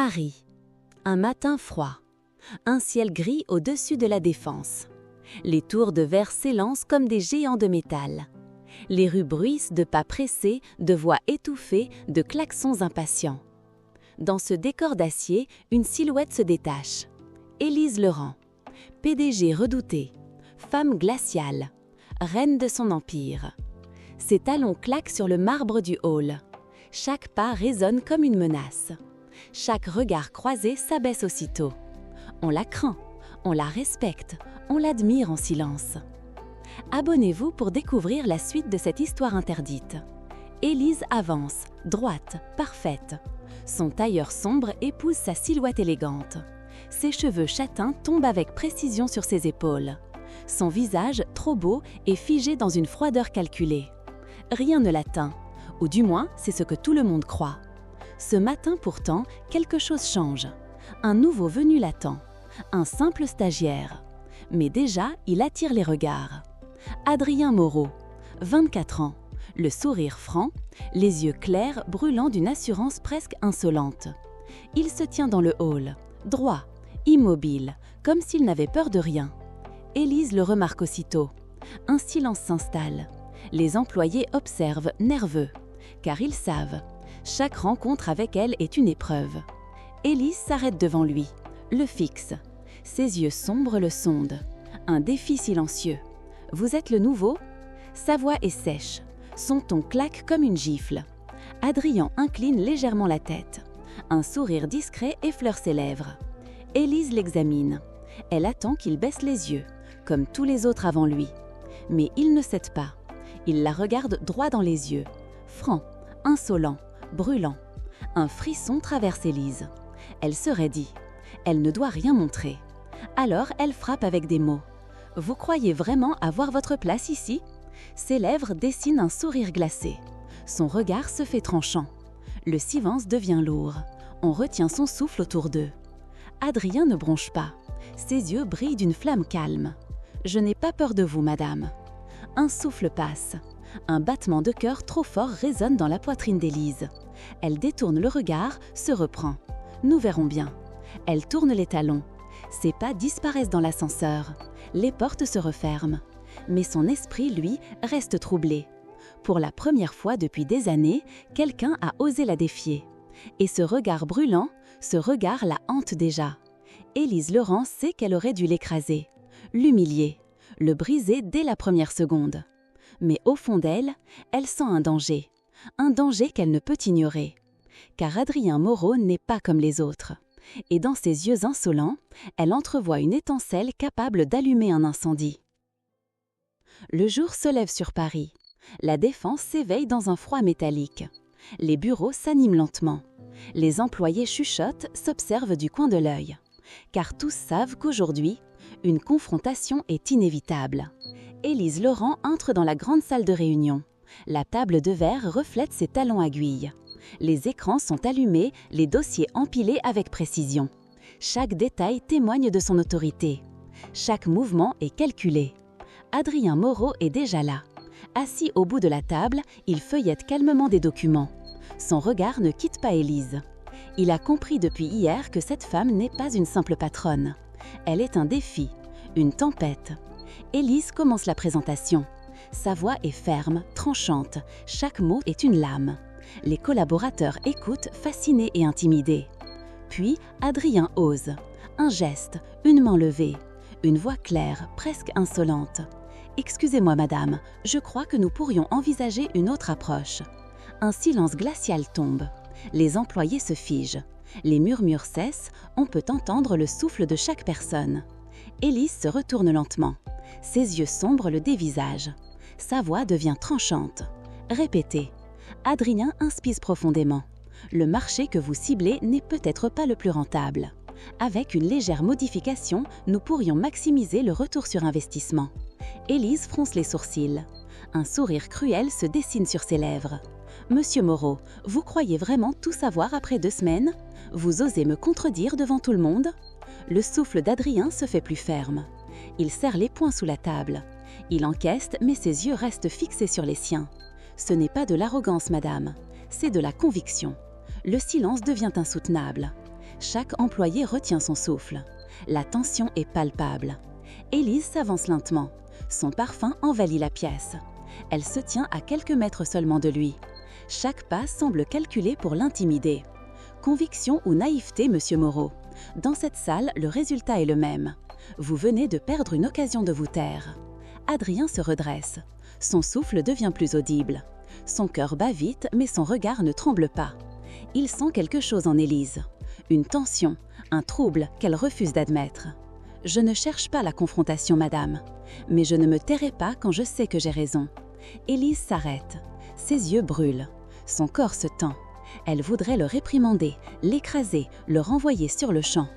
Paris. Un matin froid. Un ciel gris au-dessus de la Défense. Les tours de verre s'élancent comme des géants de métal. Les rues bruissent de pas pressés, de voix étouffées, de klaxons impatients. Dans ce décor d'acier, une silhouette se détache. Élise Laurent, PDG redoutée, femme glaciale, reine de son empire. Ses talons claquent sur le marbre du hall. Chaque pas résonne comme une menace. Chaque regard croisé s'abaisse aussitôt. On la craint, on la respecte, on l'admire en silence. Abonnez-vous pour découvrir la suite de cette histoire interdite. Élise avance, droite, parfaite. Son tailleur sombre épouse sa silhouette élégante. Ses cheveux châtains tombent avec précision sur ses épaules. Son visage, trop beau, est figé dans une froideur calculée. Rien ne l'atteint, ou du moins c'est ce que tout le monde croit. Ce matin pourtant, quelque chose change. Un nouveau venu l'attend, un simple stagiaire. Mais déjà, il attire les regards. Adrien Moreau, 24 ans, le sourire franc, les yeux clairs brûlant d'une assurance presque insolente. Il se tient dans le hall, droit, immobile, comme s'il n'avait peur de rien. Élise le remarque aussitôt. Un silence s'installe. Les employés observent, nerveux, car ils savent. Chaque rencontre avec elle est une épreuve. Élise s'arrête devant lui, le fixe. Ses yeux sombres le sondent. Un défi silencieux. « Vous êtes le nouveau ?» Sa voix est sèche. Son ton claque comme une gifle. Adrien incline légèrement la tête. Un sourire discret effleure ses lèvres. Élise l'examine. Elle attend qu'il baisse les yeux, comme tous les autres avant lui. Mais il ne cède pas. Il la regarde droit dans les yeux. Franc, insolent, brûlant. Un frisson traverse Élise. Elle se raidit. Elle ne doit rien montrer. Alors elle frappe avec des mots. « Vous croyez vraiment avoir votre place ici ?» Ses lèvres dessinent un sourire glacé. Son regard se fait tranchant. Le silence devient lourd. On retient son souffle autour d'eux. Adrien ne bronche pas. Ses yeux brillent d'une flamme calme. « Je n'ai pas peur de vous, madame. » Un souffle passe. Un battement de cœur trop fort résonne dans la poitrine d'Élise. Elle détourne le regard, se reprend. Nous verrons bien. Elle tourne les talons. Ses pas disparaissent dans l'ascenseur. Les portes se referment. Mais son esprit, lui, reste troublé. Pour la première fois depuis des années, quelqu'un a osé la défier. Et ce regard brûlant, ce regard la hante déjà. Élise Laurent sait qu'elle aurait dû l'écraser, l'humilier, le briser dès la première seconde. Mais au fond d'elle, elle sent un danger qu'elle ne peut ignorer. Car Adrien Moreau n'est pas comme les autres. Et dans ses yeux insolents, elle entrevoit une étincelle capable d'allumer un incendie. Le jour se lève sur Paris. La Défense s'éveille dans un froid métallique. Les bureaux s'animent lentement. Les employés chuchotent, s'observent du coin de l'œil. Car tous savent qu'aujourd'hui, une confrontation est inévitable. Élise Laurent entre dans la grande salle de réunion. La table de verre reflète ses talons aiguilles. Les écrans sont allumés, les dossiers empilés avec précision. Chaque détail témoigne de son autorité. Chaque mouvement est calculé. Adrien Moreau est déjà là. Assis au bout de la table, il feuillette calmement des documents. Son regard ne quitte pas Élise. Il a compris depuis hier que cette femme n'est pas une simple patronne. Elle est un défi, une tempête. Élise commence la présentation. Sa voix est ferme, tranchante. Chaque mot est une lame. Les collaborateurs écoutent, fascinés et intimidés. Puis, Adrien ose. Un geste, une main levée. Une voix claire, presque insolente. « Excusez-moi, madame, je crois que nous pourrions envisager une autre approche. » Un silence glacial tombe. Les employés se figent. Les murmures cessent, on peut entendre le souffle de chaque personne. Élise se retourne lentement. Ses yeux sombres le dévisagent. Sa voix devient tranchante. Répétez. Adrien inspire profondément. Le marché que vous ciblez n'est peut-être pas le plus rentable. Avec une légère modification, nous pourrions maximiser le retour sur investissement. Élise fronce les sourcils. Un sourire cruel se dessine sur ses lèvres. « Monsieur Moreau, vous croyez vraiment tout savoir après 2 semaines? Vous osez me contredire devant tout le monde ?» Le souffle d'Adrien se fait plus ferme. Il serre les poings sous la table. Il encaisse, mais ses yeux restent fixés sur les siens. « Ce n'est pas de l'arrogance, madame. C'est de la conviction. » Le silence devient insoutenable. Chaque employé retient son souffle. La tension est palpable. Élise s'avance lentement. Son parfum envahit la pièce. Elle se tient à quelques mètres seulement de lui. Chaque pas semble calculé pour l'intimider. Conviction ou naïveté, monsieur Moreau? Dans cette salle, le résultat est le même. Vous venez de perdre une occasion de vous taire. Adrien se redresse. Son souffle devient plus audible. Son cœur bat vite, mais son regard ne tremble pas. Il sent quelque chose en Élise. Une tension, un trouble qu'elle refuse d'admettre. « Je ne cherche pas la confrontation, madame. Mais je ne me tairai pas quand je sais que j'ai raison. » Élise s'arrête. Ses yeux brûlent. Son corps se tend. Elle voudrait le réprimander, l'écraser, le renvoyer sur le champ.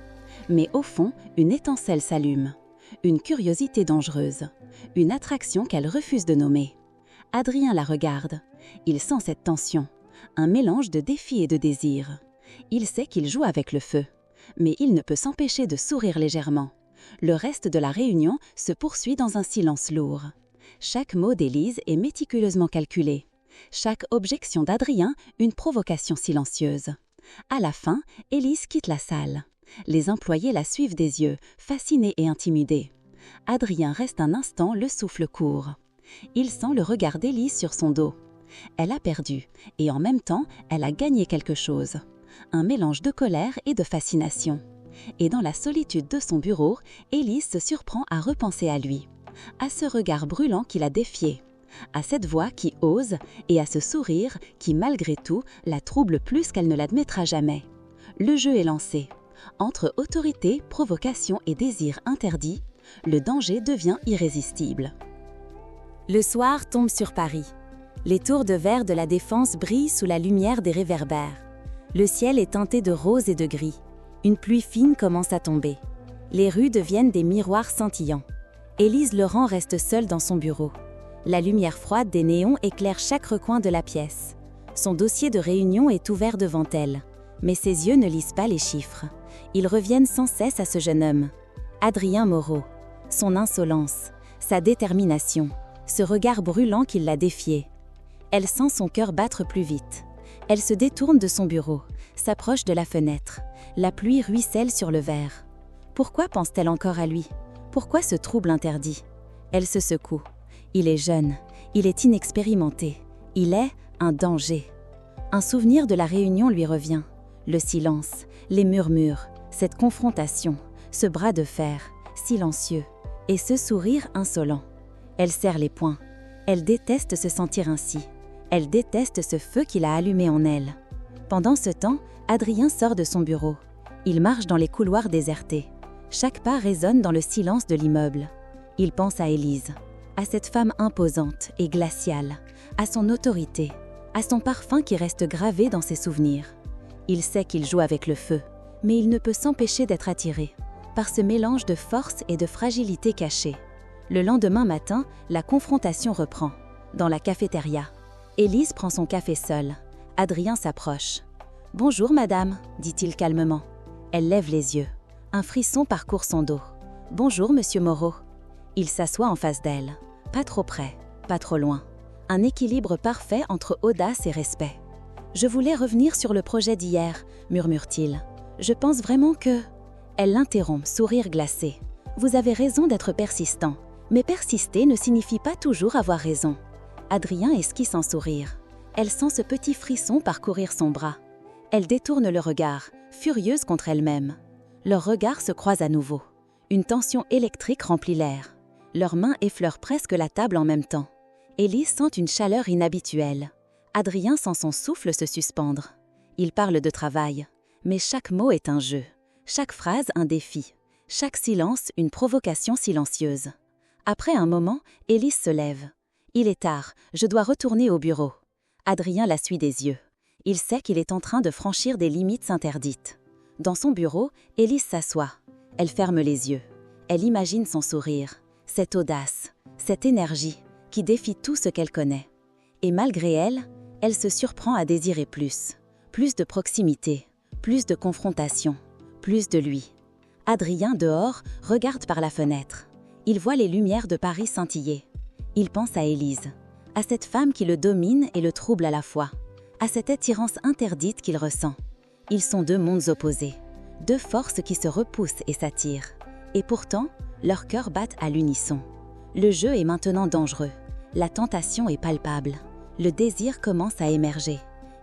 Mais au fond, une étincelle s'allume. Une curiosité dangereuse. Une attraction qu'elle refuse de nommer. Adrien la regarde. Il sent cette tension. Un mélange de défi et de désir. Il sait qu'il joue avec le feu. Mais il ne peut s'empêcher de sourire légèrement. Le reste de la réunion se poursuit dans un silence lourd. Chaque mot d'Élise est méticuleusement calculé. Chaque objection d'Adrien, une provocation silencieuse. À la fin, Élise quitte la salle. Les employés la suivent des yeux, fascinés et intimidés. Adrien reste un instant, le souffle court. Il sent le regard d'Élise sur son dos. Elle a perdu, et en même temps, elle a gagné quelque chose. Un mélange de colère et de fascination. Et dans la solitude de son bureau, Élise se surprend à repenser à lui. À ce regard brûlant qui l'a défié. À cette voix qui ose et à ce sourire qui, malgré tout, la trouble plus qu'elle ne l'admettra jamais. Le jeu est lancé. Entre autorité, provocation et désir interdit, le danger devient irrésistible. Le soir tombe sur Paris. Les tours de verre de la Défense brillent sous la lumière des réverbères. Le ciel est teinté de rose et de gris. Une pluie fine commence à tomber. Les rues deviennent des miroirs scintillants. Élise Laurent reste seule dans son bureau. La lumière froide des néons éclaire chaque recoin de la pièce. Son dossier de réunion est ouvert devant elle. Mais ses yeux ne lisent pas les chiffres. Ils reviennent sans cesse à ce jeune homme. Adrien Moreau. Son insolence, sa détermination, ce regard brûlant qui l'a défié. Elle sent son cœur battre plus vite. Elle se détourne de son bureau, s'approche de la fenêtre. La pluie ruisselle sur le verre. Pourquoi pense-t-elle encore à lui? Pourquoi ce trouble interdit? Elle se secoue. Il est jeune, il est inexpérimenté, il est un danger. Un souvenir de la réunion lui revient. Le silence, les murmures, cette confrontation, ce bras de fer, silencieux, et ce sourire insolent. Elle serre les poings. Elle déteste se sentir ainsi. Elle déteste ce feu qu'il a allumé en elle. Pendant ce temps, Adrien sort de son bureau. Il marche dans les couloirs désertés. Chaque pas résonne dans le silence de l'immeuble. Il pense à Élise, à cette femme imposante et glaciale, à son autorité, à son parfum qui reste gravé dans ses souvenirs. Il sait qu'il joue avec le feu, mais il ne peut s'empêcher d'être attiré par ce mélange de force et de fragilité cachée. Le lendemain matin, la confrontation reprend. Dans la cafétéria, Élise prend son café seule. Adrien s'approche. « Bonjour, madame », dit-il calmement. Elle lève les yeux. Un frisson parcourt son dos. « Bonjour, monsieur Moreau ». Il s'assoit en face d'elle. Pas trop près, pas trop loin. Un équilibre parfait entre audace et respect. « Je voulais revenir sur le projet d'hier », murmure-t-il. « Je pense vraiment que… » Elle l'interrompt, sourire glacé. « Vous avez raison d'être persistant, mais persister ne signifie pas toujours avoir raison. » Adrien esquisse un sourire. Elle sent ce petit frisson parcourir son bras. Elle détourne le regard, furieuse contre elle-même. Leurs regards se croisent à nouveau. Une tension électrique remplit l'air. Leurs mains effleurent presque la table en même temps. Élise sent une chaleur inhabituelle. Adrien sent son souffle se suspendre. Ils parlent de travail, mais chaque mot est un jeu. Chaque phrase un défi. Chaque silence une provocation silencieuse. Après un moment, Élise se lève. « Il est tard, je dois retourner au bureau. » Adrien la suit des yeux. Il sait qu'il est en train de franchir des limites interdites. Dans son bureau, Élise s'assoit. Elle ferme les yeux. Elle imagine son sourire, cette audace, cette énergie qui défie tout ce qu'elle connaît. Et malgré elle, elle se surprend à désirer plus. Plus de proximité, plus de confrontation, plus de lui. Adrien, dehors, regarde par la fenêtre. Il voit les lumières de Paris scintiller. Il pense à Élise, à cette femme qui le domine et le trouble à la fois, à cette attirance interdite qu'il ressent. Ils sont deux mondes opposés. Deux forces qui se repoussent et s'attirent. Et pourtant, leurs cœurs battent à l'unisson. Le jeu est maintenant dangereux. La tentation est palpable. Le désir commence à émerger.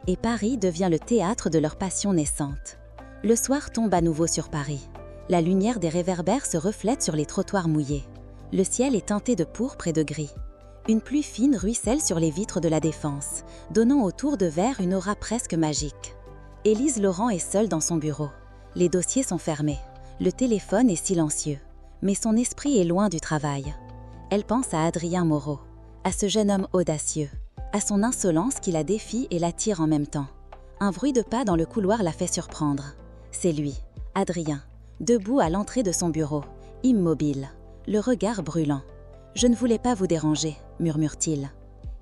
Et Paris devient le théâtre de leur passion naissante. Le soir tombe à nouveau sur Paris. La lumière des réverbères se reflète sur les trottoirs mouillés. Le ciel est teinté de pourpre et de gris. Une pluie fine ruisselle sur les vitres de la Défense, donnant autour de verre une aura presque magique. Élise Laurent est seule dans son bureau. Les dossiers sont fermés. Le téléphone est silencieux. Mais son esprit est loin du travail. Elle pense à Adrien Moreau, à ce jeune homme audacieux, à son insolence qui la défie et l'attire en même temps. Un bruit de pas dans le couloir la fait surprendre. C'est lui, Adrien, debout à l'entrée de son bureau, immobile, le regard brûlant. « Je ne voulais pas vous déranger », murmure-t-il.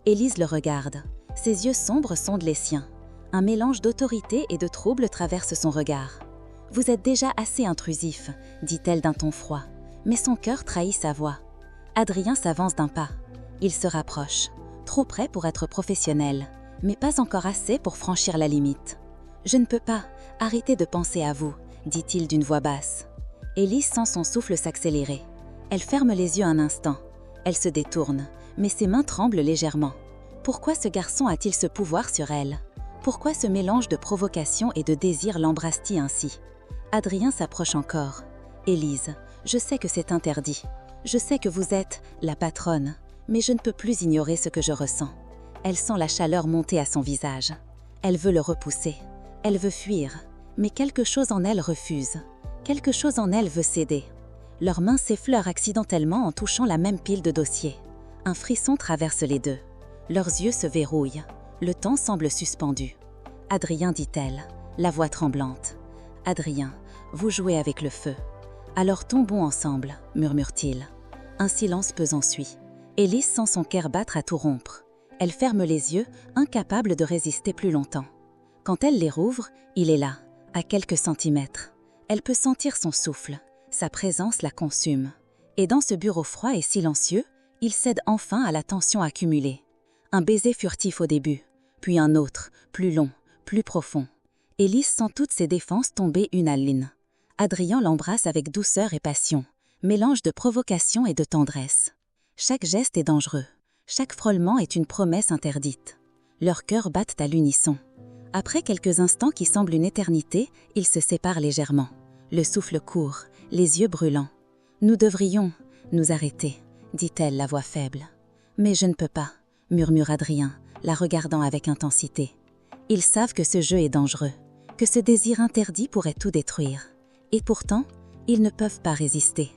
Élise le regarde. Ses yeux sombres sondent les siens. Un mélange d'autorité et de trouble traverse son regard. « Vous êtes déjà assez intrusif », dit-elle d'un ton froid. Mais son cœur trahit sa voix. Adrien s'avance d'un pas. Il se rapproche, trop près pour être professionnel, mais pas encore assez pour franchir la limite. « Je ne peux pas, arrêtez de penser à vous », dit-il d'une voix basse. Élise sent son souffle s'accélérer. Elle ferme les yeux un instant. Elle se détourne, mais ses mains tremblent légèrement. Pourquoi ce garçon a-t-il ce pouvoir sur elle? Pourquoi ce mélange de provocation et de désir l'embrasse-t-il ainsi? Adrien s'approche encore. « Élise, je sais que c'est interdit. Je sais que vous êtes la patronne, mais je ne peux plus ignorer ce que je ressens. » Elle sent la chaleur monter à son visage. Elle veut le repousser. Elle veut fuir, mais quelque chose en elle refuse. Quelque chose en elle veut céder. Leurs mains s'effleurent accidentellement en touchant la même pile de dossiers. Un frisson traverse les deux. Leurs yeux se verrouillent. Le temps semble suspendu. « Adrien, dit-elle, la voix tremblante. « Adrien, vous jouez avec le feu. »« Alors tombons ensemble, » murmure-t-il. Un silence pesant suit. Élise sent son cœur battre à tout rompre. Elle ferme les yeux, incapable de résister plus longtemps. Quand elle les rouvre, il est là, à quelques centimètres. Elle peut sentir son souffle. Sa présence la consume. Et dans ce bureau froid et silencieux, il cède enfin à la tension accumulée. Un baiser furtif au début, puis un autre, plus long, plus profond. Élise sent toutes ses défenses tomber une à l'une. Adrien l'embrasse avec douceur et passion, mélange de provocation et de tendresse. Chaque geste est dangereux. Chaque frôlement est une promesse interdite. Leurs cœurs battent à l'unisson. Après quelques instants qui semblent une éternité, ils se séparent légèrement. Le souffle court, les yeux brûlants. « Nous devrions nous arrêter », dit-elle la voix faible. « Mais je ne peux pas », murmure Adrien, la regardant avec intensité. Ils savent que ce jeu est dangereux, que ce désir interdit pourrait tout détruire. Et pourtant, ils ne peuvent pas résister.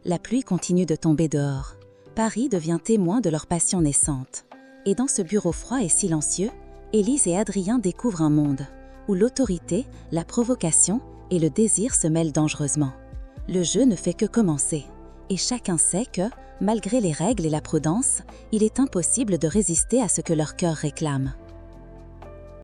La pluie continue de tomber dehors. Paris devient témoin de leur passion naissante. Et dans ce bureau froid et silencieux, Élise et Adrien découvrent un monde où l'autorité, la provocation et le désir se mêlent dangereusement. Le jeu ne fait que commencer, et chacun sait que, malgré les règles et la prudence, il est impossible de résister à ce que leur cœur réclame.